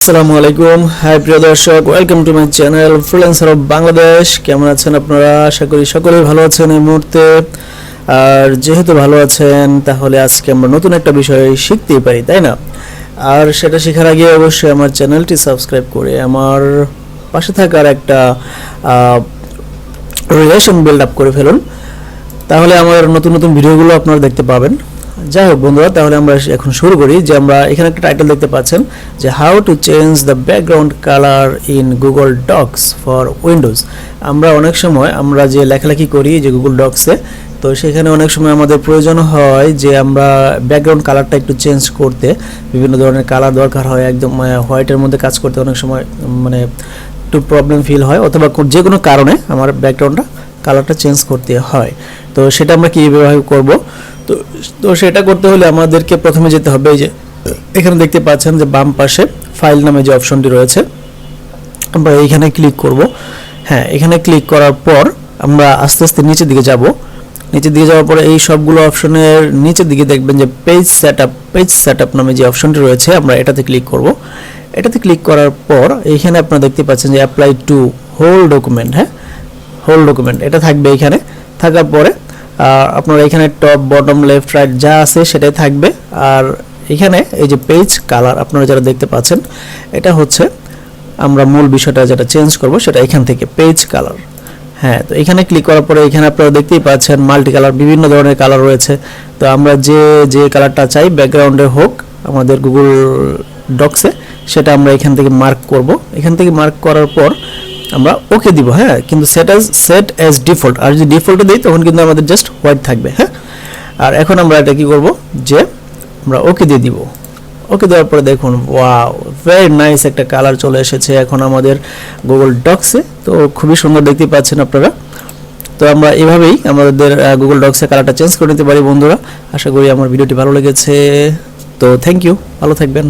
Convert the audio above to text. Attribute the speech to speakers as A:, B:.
A: আসসালামু আলাইকুম। হাই প্রিয় দর্শক, welcome to my channel freelancer of Bangladesh. কেমন আছেন আপনারা? আশা করি সকলেই ভালো আছেন এই মুহূর্তে। আর যেহেতু ভালো আছেন, তাহলে আজকে আমরা নতুন একটা বিষয় শিখতেই পারি, তাই না? আর সেটা শেখার আগে অবশ্যই আমার চ্যানেলটি সাবস্ক্রাইব করে আমার পাশে থাকার একটা রিলেশন বিল্ড আপ করে ফেলুন, তাহলে আমার নতুন নতুন ভিডিওগুলো আপনারা দেখতে পাবেন। যাই হোক বন্ধুরা, তাহলে আমরা এখন শুরু করি। যে আমরা এখানে একটা টাইটেল দেখতে পাচ্ছেন যে how to change the background colour in Google Docs for Windows. আমরা অনেক সময় আমরা যে লেখালেখি করি যে গুগল ডক্সে, তো সেখানে অনেক সময় আমাদের প্রয়োজন হয় যে আমরা ব্যাকগ্রাউন্ড কালারটা একটু চেঞ্জ করতে। বিভিন্ন ধরনের কালার দরকার হয়, একদম হোয়াইটের মধ্যে কাজ করতে অনেক সময় মানে একটু প্রবলেম ফিল হয়, অথবা যে কোনো কারণে আমার ব্যাকগ্রাউন্ডটা কালারটা চেঞ্জ করতে হয়। তো সেটা আমরা কীভাবে করব? তো সেটা করতে হলে আমাদেরকে প্রথমে যেতে হবে, এই যে এখানে দেখতে পাচ্ছেন যে বাম পাশে ফাইল নামে যে অপশনটি রয়েছে, আমরা এইখানে ক্লিক করব। হ্যাঁ, এখানে ক্লিক করার পর আমরা আস্তে আস্তে নিচের দিকে যাব। নিচের দিকে যাওয়ার পরে এই সবগুলো অপশনের নিচের দিকে দেখবেন যে পেজ সেটআপ নামে যে অপশনটি রয়েছে, আমরা এটাতে ক্লিক করব। এটাতে ক্লিক করার পর এইখানে আপনারা দেখতে পাচ্ছেন যে অ্যাপ্লাই টু হোল ডকুমেন্ট। হ্যাঁ, হোল ডকুমেন্ট এটা থাকবে। এখানে থাকার পরে আপনারা এখানে টপ বটম লেফট রাইট যা আছে সেটাই থাকবে। আর এখানে এই যে পেজ কালার আপনারা যারা দেখতে পাচ্ছেন, এটা হচ্ছে আমরা মূল বিষয়টা যেটা চেঞ্জ করব সেটা এখান থেকে পেজ কালার। হ্যাঁ, তো এখানে ক্লিক করার পরে এখানে আপনারা দেখতেই পাচ্ছেন মাল্টি কালার, বিভিন্ন ধরনের কালার রয়েছে। তো আমরা যে কালারটা চাই ব্যাকগ্রাউন্ডে হোক আমাদের গুগল ডক্সে, সেটা আমরা এখান থেকে মার্ক করব। এখান থেকে মার্ক করার পর আমরা ওকে দিব। হ্যাঁ, কিন্তু সেট অ্যাজ ডিফল্ট, আর যদি ডিফল্টে দিই তখন কিন্তু আমাদের জাস্ট হোয়াইট থাকবে। হ্যাঁ, আর এখন আমরা এটা কি করব যে আমরা ওকে দিয়ে দিব। ওকে দেওয়ার পরে দেখুন, ওয়াও, ভেরি নাইস একটা কালার চলে এসেছে এখন আমাদের গুগল ডক্সে। তো খুবই সুন্দর দেখতে পাচ্ছেন আপনারা। তো আমরা এভাবেই আমাদের গুগল ডক্সে কালারটা চেঞ্জ করে নিতে পারি বন্ধুরা। আশা করি আমার ভিডিওটি ভালো লেগেছে। তো থ্যাংক ইউ, ভালো থাকবেন।